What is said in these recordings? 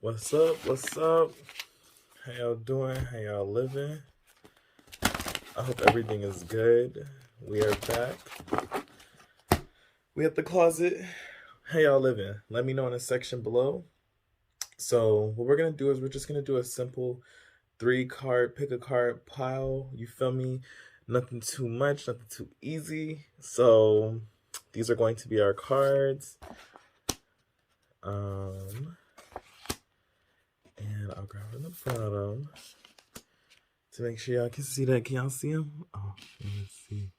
What's up? What's up? How y'all doing? How y'all living? I hope everything is good. We are back. We at the closet. How y'all living? Let me know in the section below. So what we're gonna do is we're just gonna do a simple 3 card, pick a card pile. You feel me? Nothing too much, nothing too easy. So these are going to be our cards. And I'll grab from the bottom to make sure y'all can see that. Can y'all see them? Oh, let me see.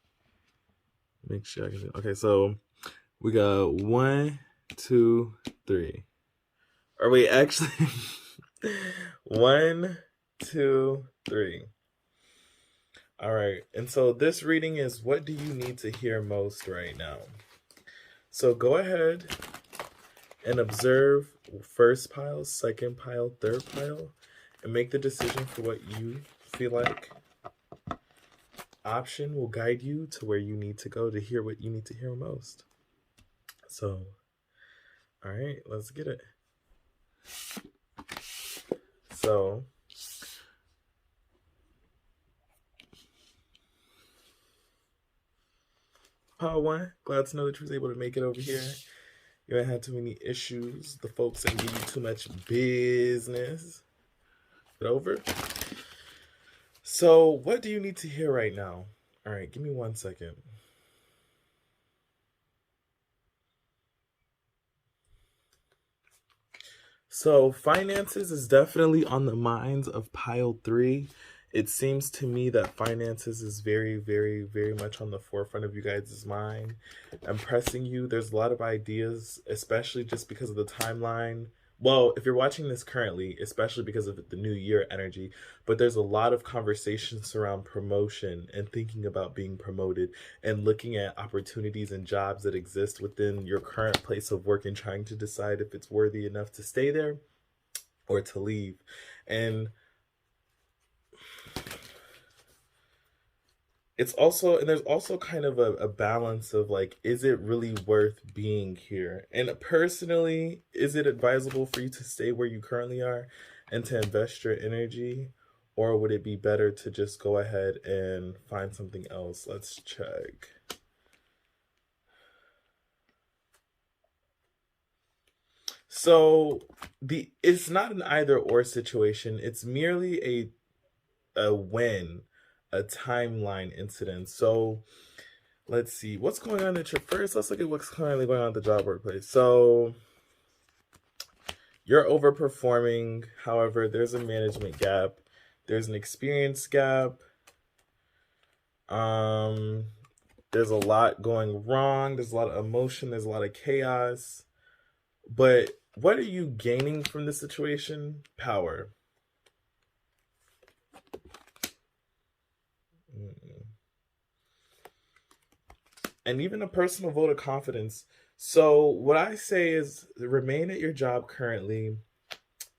Make sure I can see. Okay, so we got 1, 2, 3. Or wait, actually, 1, 2, 3. All right, and so this reading is what do you need to hear most right now? So go ahead and observe first pile, second pile, third pile, and make the decision for what you feel like option will guide you to where you need to go to hear what you need to hear most. So, all right, let's get it. So, pile 1, glad to know that you was able to make it over here. You ain't had too many issues. The folks ain't give you too much business. Get over. So, what do you need to hear right now? All right, give me 1 second. So, finances is definitely on the minds of pile 3. It seems to me that finances is very, very, very much on the forefront of you guys' mind. I'm pressing you. There's a lot of ideas, especially just because of the timeline. Well, if you're watching this currently, especially because of the new year energy, but there's a lot of conversations around promotion and thinking about being promoted and looking at opportunities and jobs that exist within your current place of work and trying to decide if it's worthy enough to stay there or to leave. And there's also kind of a balance of like, is it really worth being here? And personally, is it advisable for you to stay where you currently are and to invest your energy? Or would it be better to just go ahead and find something else? Let's check. So it's not an either or situation. It's merely a when, a timeline incident. So let's see what's going on at your first. Let's look at what's currently going on at the job workplace. So you're overperforming. However, there's a management gap. There's an experience gap. There's a lot going wrong. There's a lot of emotion. There's a lot of chaos. But what are you gaining from this situation? Power. And even a personal vote of confidence. So what I say is remain at your job currently.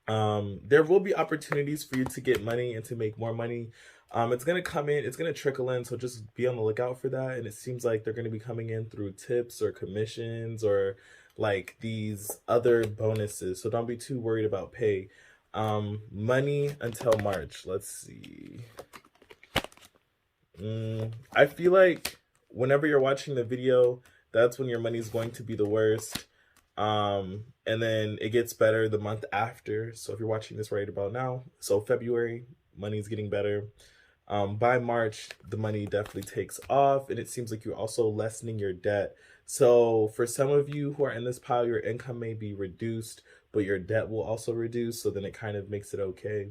There will be opportunities for you to get money and to make more money. It's going to come in, it's going to trickle in. So just be on the lookout for that. And it seems like they're going to be coming in through tips or commissions or like these other bonuses. So don't be too worried about pay. Money until March. Let's see. I feel like whenever you're watching the video, that's when your money's going to be the worst. And then it gets better the month after. So if you're watching this right about now, so February, money's getting better. By March, the money definitely takes off, and it seems like you're also lessening your debt. So for some of you who are in this pile, your income may be reduced, but your debt will also reduce. So then it kind of makes it okay.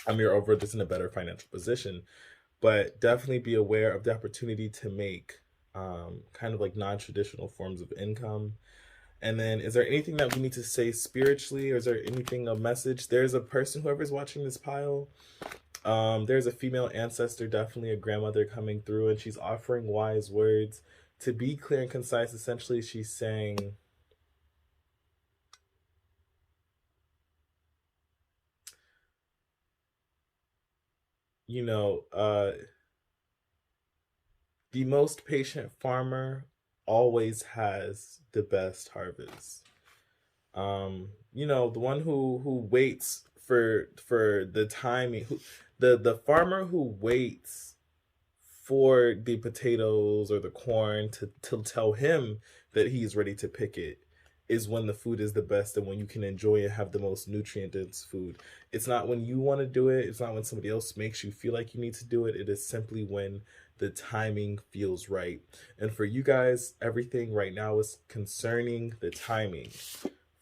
You're over this in a better financial position. But definitely be aware of the opportunity to make kind of like non-traditional forms of income. And then is there anything that we need to say spiritually, or is there anything, a message? There's a person, whoever's watching this pile, there's a female ancestor, definitely a grandmother coming through, and she's offering wise words. To be clear and concise, essentially she's saying, you know, the most patient farmer always has the best harvest. You know, the one who waits for the timing, the farmer who waits for the potatoes or the corn to tell him that he's ready to pick it is when the food is the best and when you can enjoy and have the most nutrient dense food. It's not when you want to do it, it's not when somebody else makes you feel like you need to do it. It is simply when the timing feels right. And for you guys, everything right now is concerning the timing.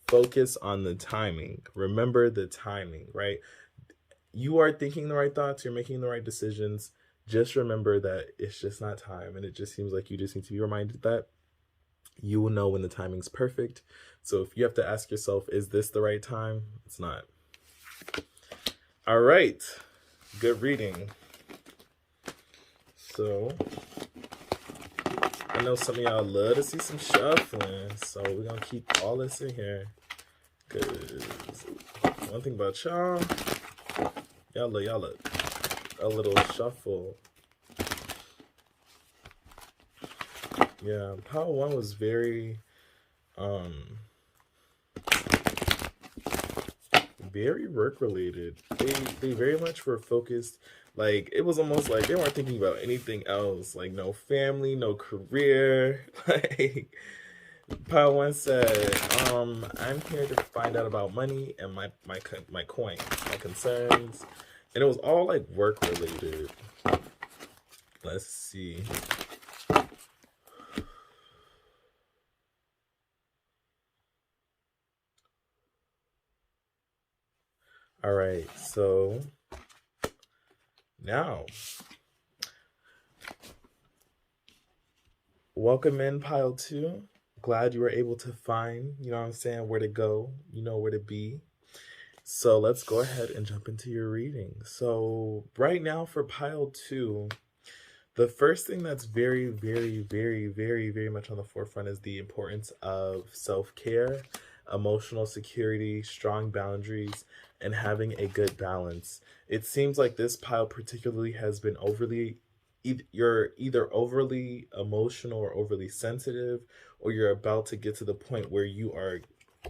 Focus on the timing. Remember the timing, right? You are thinking the right thoughts, you're making the right decisions. Just remember that it's just not time. And it just seems like you just need to be reminded that you will know when the timing's perfect. So if you have to ask yourself, is this the right time? It's not. All right. Good reading. So I know some of y'all love to see some shuffling. So we're going to keep all this in here. Because one thing about y'all look a little shuffle. Yeah, Power One was very work related. They very much were focused. Like it was almost like they weren't thinking about anything else. Like no family, no career. Like Power One said, I'm here to find out about money and my coin, my concerns. And it was all like work related. Let's see. All right, so now welcome in pile 2. Glad you were able to find, you know what I'm saying, where to go, you know where to be. So let's go ahead and jump into your reading. So right now for pile 2, the first thing that's very, very, very, very, very much on the forefront is the importance of self-care, emotional security, strong boundaries, and having a good balance. It seems like this pile particularly has been you're either overly emotional or overly sensitive, or you're about to get to the point where you are,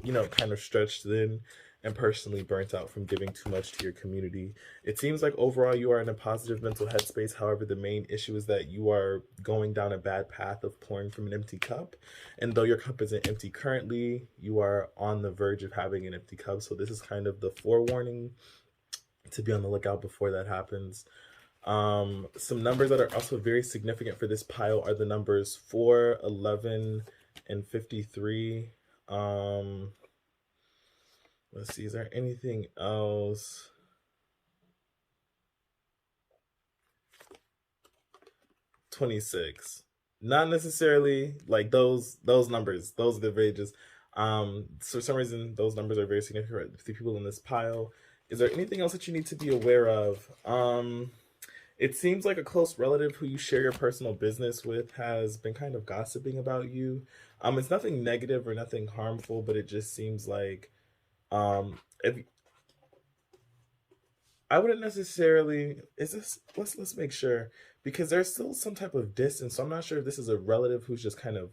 you know, kind of stretched thin and personally burnt out from giving too much to your community. It seems like overall you are in a positive mental headspace. However, the main issue is that you are going down a bad path of pouring from an empty cup. And though your cup isn't empty currently, you are on the verge of having an empty cup. So this is kind of the forewarning to be on the lookout before that happens. Some numbers that are also very significant for this pile are the numbers 4, 11, and 53. Let's see, is there anything else? 26. Not necessarily like those numbers. Those are the ranges. So for some reason, those numbers are very significant for the people in this pile. Is there anything else that you need to be aware of? It seems like a close relative who you share your personal business with has been kind of gossiping about you. It's nothing negative or nothing harmful, but it just seems like if I wouldn't necessarily is this let's make sure because there's still some type of distance. So I'm not sure if this is a relative who's just kind of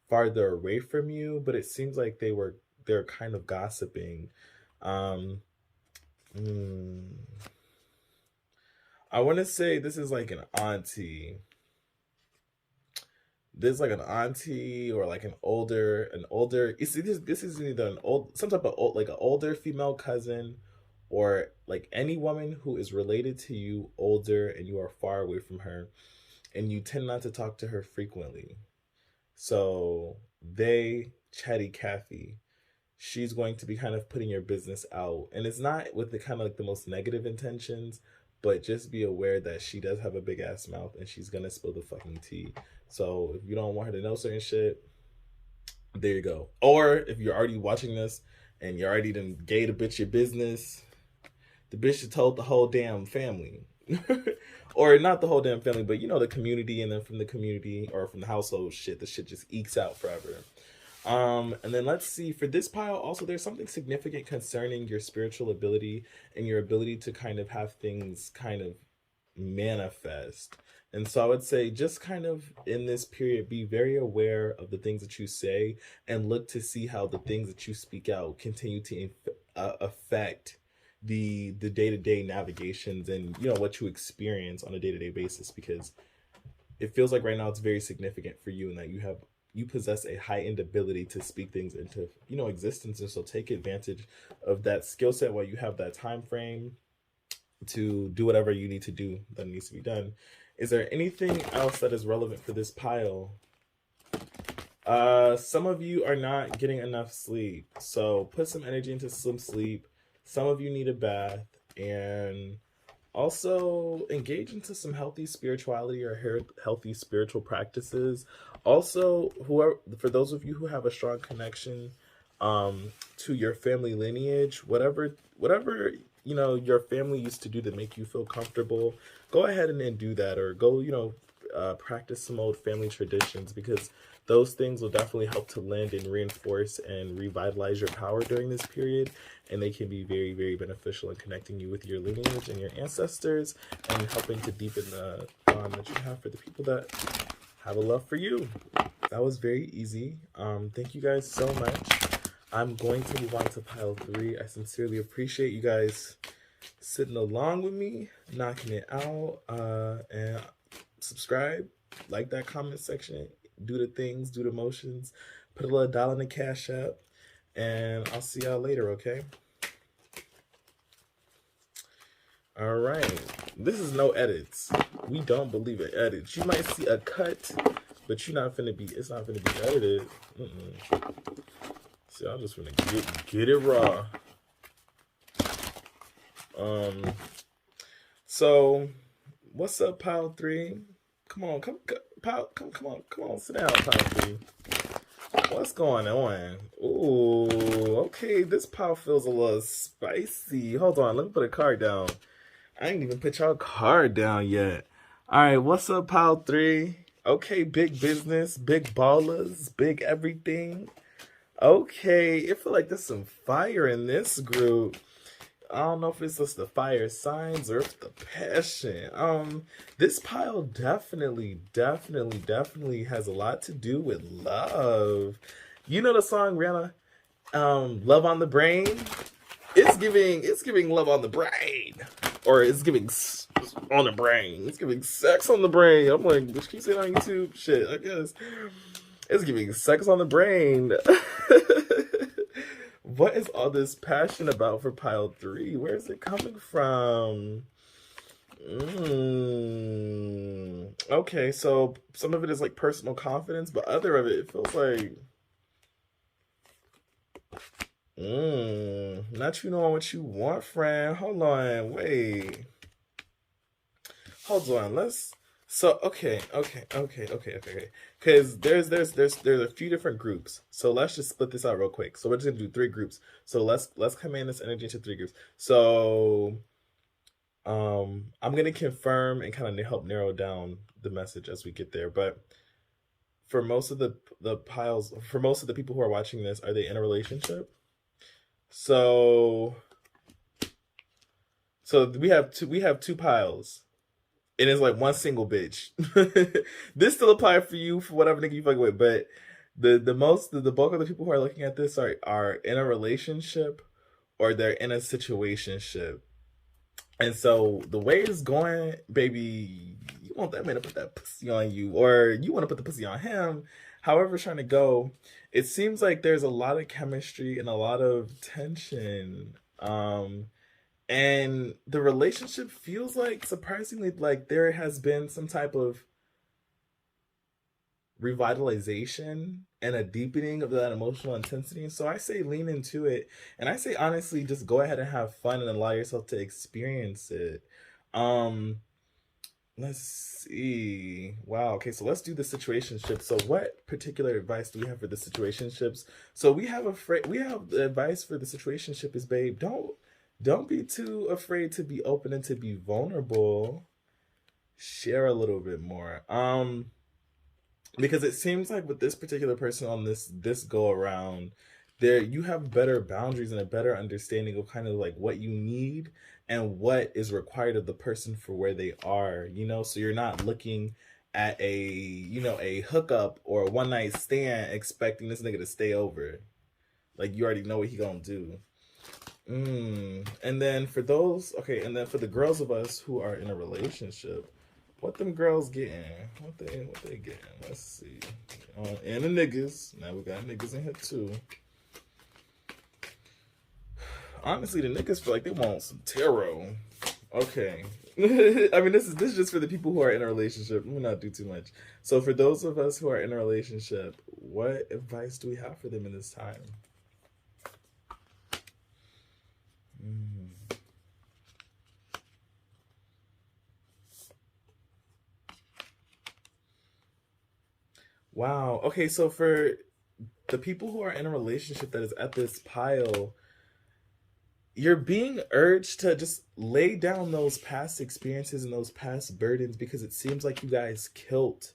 farther away from you, but it seems like they're kind of gossiping. Um I want to say this is like an auntie. There's like an auntie or like an older you see this is either an old some type of old like an older female cousin or like any woman who is related to you older and you are far away from her and you tend not to talk to her frequently. So they chatty Cathy, she's going to be kind of putting your business out. And it's not with the kind of like the most negative intentions, but just be aware that she does have a big ass mouth and she's gonna spill the fucking tea. So if you don't want her to know certain shit, there you go. Or if you're already watching this and you already done gave a bitch your business, the bitch should told the whole damn family. Or not the whole damn family, but you know, the community, and then from the community or from the household shit, the shit just ekes out forever. And then let's see, for this pile, also there's something significant concerning your spiritual ability and your ability to kind of have things kind of manifest. And so I would say just kind of in this period, be very aware of the things that you say and look to see how the things that you speak out continue to affect the day-to-day navigations and what you experience on a day-to-day basis, because it feels like right now it's very significant for you and that you possess a heightened ability to speak things into existence. And so take advantage of that skill set while you have that time frame to do whatever you need to do that needs to be done. Is there anything else that is relevant for this pile? Some of you are not getting enough sleep, so put some energy into some sleep. Some of you need a bath, and also engage into some healthy spirituality or healthy spiritual practices. Also, for those of you who have a strong connection to your family lineage, whatever your family used to do to make you feel comfortable, go ahead and do that, or go practice some old family traditions, because those things will definitely help to lend and reinforce and revitalize your power during this period, and they can be very, very beneficial in connecting you with your lineage and your ancestors and helping to deepen the bond that you have for the people that have a love for you. That was very easy. Thank you guys so much. I'm going to move on to pile 3. I sincerely appreciate you guys sitting along with me, knocking it out, and subscribe, like that comment section, do the things, do the motions, put a little dollar in the Cash App, and I'll see y'all later, okay? All right. This is no edits. We don't believe in edits. You might see a cut, but it's not finna be edited. See, I'm just gonna get it raw. So what's up, pile 3? Come on, come on, sit down, pile 3. What's going on? Ooh, okay, this pile feels a little spicy. Hold on, let me put a card down. I ain't even put y'all card down yet. All right, what's up, pile 3? Okay, big business, big ballers, big everything. Okay, it feel like there's some fire in this group. I don't know if it's just the fire signs or if the passion. This pile definitely has a lot to do with love. You know the song, Rihanna, Love on the Brain? It's giving love on the brain. Or it's giving on the brain. It's giving sex on the brain. I'm like, can you say it on YouTube? Shit, I guess. It's giving sex on the brain. What is all this passion about for pile 3? Where is it coming from? Okay, so some of it is like personal confidence, but other of it feels like not you knowing what you want, friend. Hold on, wait. Hold on, okay. Because there's a few different groups. So let's just split this out real quick. So we're just gonna do 3 groups. So let's command this energy into 3 groups. So I'm gonna confirm and kind of help narrow down the message as we get there. But for most of the piles, for most of the people who are watching this, are they in a relationship? So we have 2 piles. And it's like one single bitch. This still apply for you for whatever nigga you fuck with, but the bulk of the people who are looking at this are in a relationship or they're in a situationship. And so the way it's going, baby, you want that man to put that pussy on you, or you want to put the pussy on him. However it's trying to go, it seems like there's a lot of chemistry and a lot of tension. And the relationship feels like, surprisingly, like there has been some type of revitalization and a deepening of that emotional intensity. So I say lean into it. And I say, honestly, just go ahead and have fun and allow yourself to experience it. Let's see. Wow. Okay, so let's do the situationships. So what particular advice do we have for the situationships? So we have the advice for the situationship is, babe, don't be too afraid to be open and to be vulnerable. Share a little bit more. Because it seems like with this particular person on this go around, you have better boundaries and a better understanding of kind of like what you need and what is required of the person for where they are, you know? So you're not looking at a, you know, a hookup or a one night stand expecting this nigga to stay over. Like, you already know what he gonna do. And then for those, okay, and then for the girls of us who are in a relationship, what them girls getting? What they getting? Let's see. And the niggas. Now we got niggas in here too. Honestly, the niggas feel like they want some tarot. Okay. I mean, this is just for the people who are in a relationship. Let me not do too much. So for those of us who are in a relationship, what advice do we have for them in this time? Wow. Okay, so for the people who are in a relationship that is at this pile, you're being urged to just lay down those past experiences and those past burdens, because it seems like you guys killed.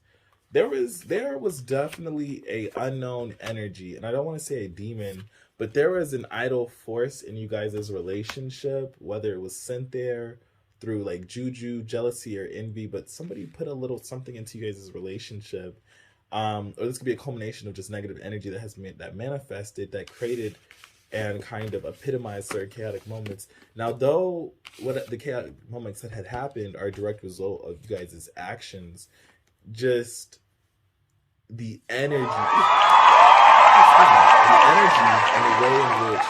There was definitely a unknown energy, and I don't want to say a demon, but there was an idle force in you guys' relationship, whether it was sent there through like juju, jealousy, or envy, but somebody put a little something into you guys' relationship. Or this could be a culmination of just negative energy that has that manifested, that created and kind of epitomized certain chaotic moments. Now, though what the chaotic moments that had happened are a direct result of you guys' actions, just the energy, and the way in which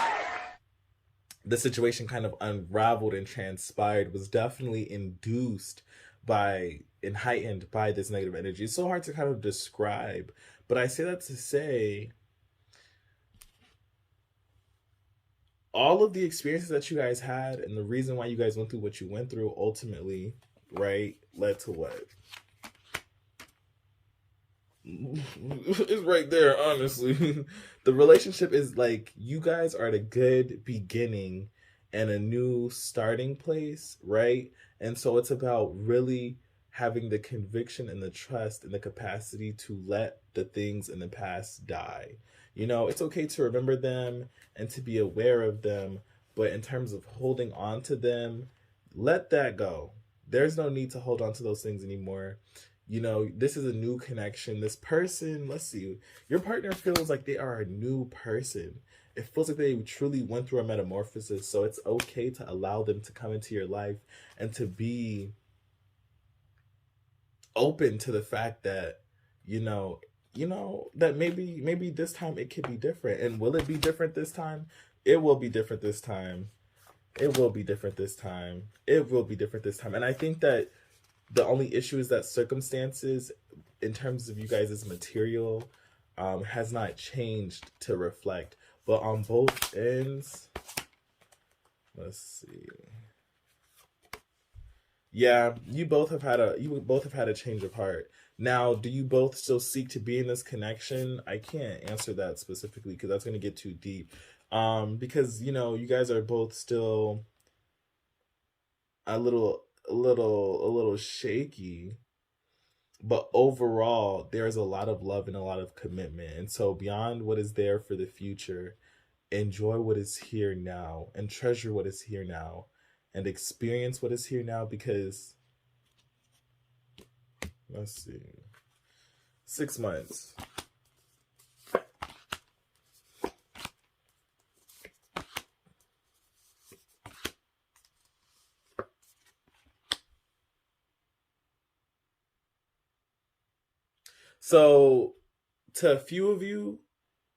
the situation kind of unraveled and transpired was definitely induced by and heightened by this negative energy. It's so hard to kind of describe, but I say that to say all of the experiences that you guys had and the reason why you guys went through what you went through ultimately, right, led to what? It's right there, honestly. The relationship is like, you guys are at a good beginning and a new starting place, right? And so it's about really having the conviction and the trust and the capacity to let the things in the past die. You know, it's okay to remember them and to be aware of them, but in terms of holding on to them, let that go. There's no need to hold on to those things anymore. You know, this is a new connection. This person, let's see, your partner feels like they are a new person. It feels like they truly went through a metamorphosis. So it's okay to allow them to come into your life and to be open to the fact that, that maybe this time it could be different. And will it be different this time? It will be different this time. It will be different this time. It will be different this time. And I think that the only issue is that circumstances, in terms of you guys' material, has not changed to reflect. But on both ends, let's see. Yeah, you both have had a change of heart. Now, do you both still seek to be in this connection? I can't answer that specifically because that's going to get too deep. Because you guys are both still a little shaky, but overall there's a lot of love and a lot of commitment. And so beyond what is there for the future, enjoy what is here now and treasure what is here now and experience what is here now, because let's see, 6 months. So to a few of you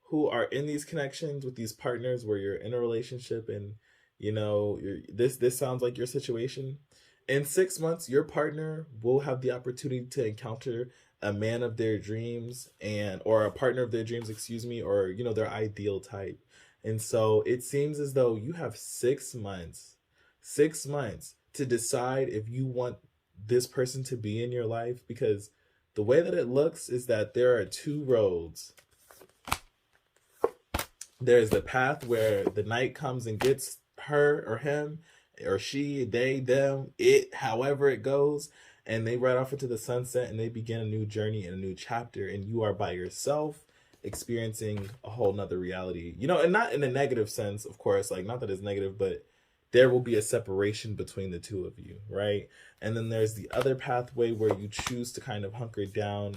who are in these connections with these partners where you're in a relationship and this sounds like your situation, in 6 months your partner will have the opportunity to encounter a man of their dreams, and or a partner of their dreams, excuse me, or their ideal type. And so it seems as though you have 6 months to decide if you want this person to be in your life, because the way that it looks is that there are two roads. There's the path where the night comes and gets her or him or she, they, them, it, however it goes, and they ride off into the sunset and they begin a new journey and a new chapter, and you are by yourself experiencing a whole nother reality. And not in a negative sense, of course, like, not that it's negative, but there will be a separation between the two of you, right? And then there's the other pathway where you choose to kind of hunker down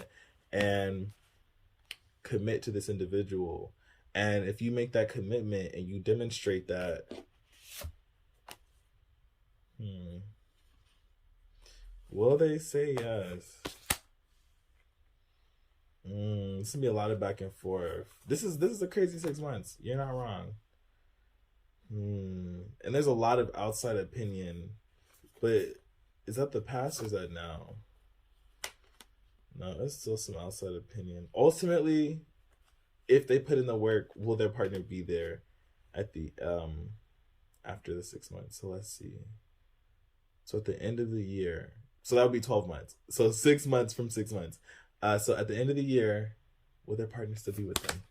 and commit to this individual. And if you make that commitment and you demonstrate that, will they say yes? This gonna be a lot of back and forth. This is a crazy 6 months. You're not wrong. And there's a lot of outside opinion, but is that the past or is that now? No, there's still some outside opinion. Ultimately, if they put in the work, will their partner be there at the after the 6 months? So let's see. So at the end of the year, so that would be 12 months. So 6 months from 6 months. So at the end of the year, will their partner still be with them?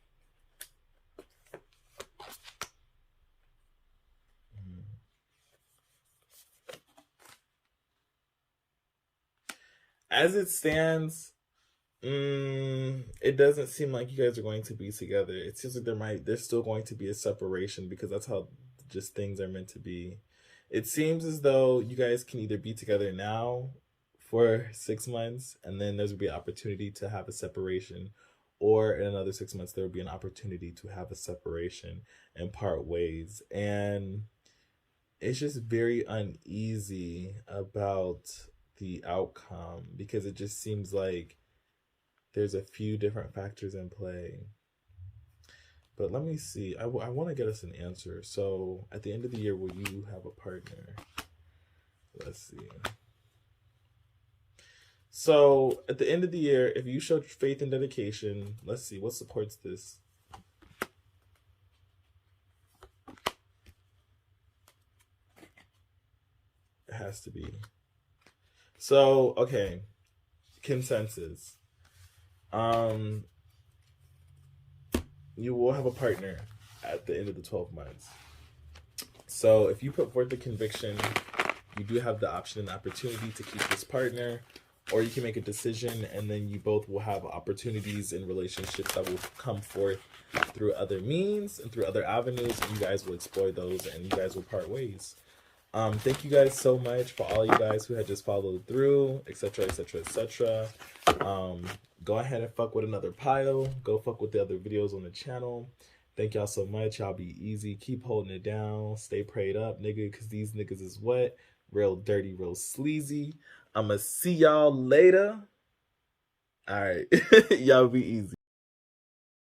As it stands, it doesn't seem like you guys are going to be together. It seems like there's still going to be a separation because that's how just things are meant to be. It seems as though you guys can either be together now for 6 months and then there's be an opportunity to have a separation, or in another 6 months there will be an opportunity to have a separation and part ways. And it's just very uneasy about the outcome because it just seems like there's a few different factors in play. But let me see. I want to get us an answer. So at the end of the year, will you have a partner? Let's see. So at the end of the year, if you show faith and dedication, let's see, what supports this? It has to be. So, okay. Consensus. You will have a partner at the end of the 12 months. So if you put forth the conviction, you do have the option and the opportunity to keep this partner, or you can make a decision and then you both will have opportunities in relationships that will come forth through other means and through other avenues, and you guys will explore those and you guys will part ways. Thank you guys so much for all you guys who had just followed through, etc., etc., etc. Go ahead and fuck with another pile. Go fuck with the other videos on the channel. Thank y'all so much. Y'all be easy. Keep holding it down. Stay prayed up, nigga, because these niggas is what? Real dirty, real sleazy. I'ma see y'all later. All right. Y'all be easy.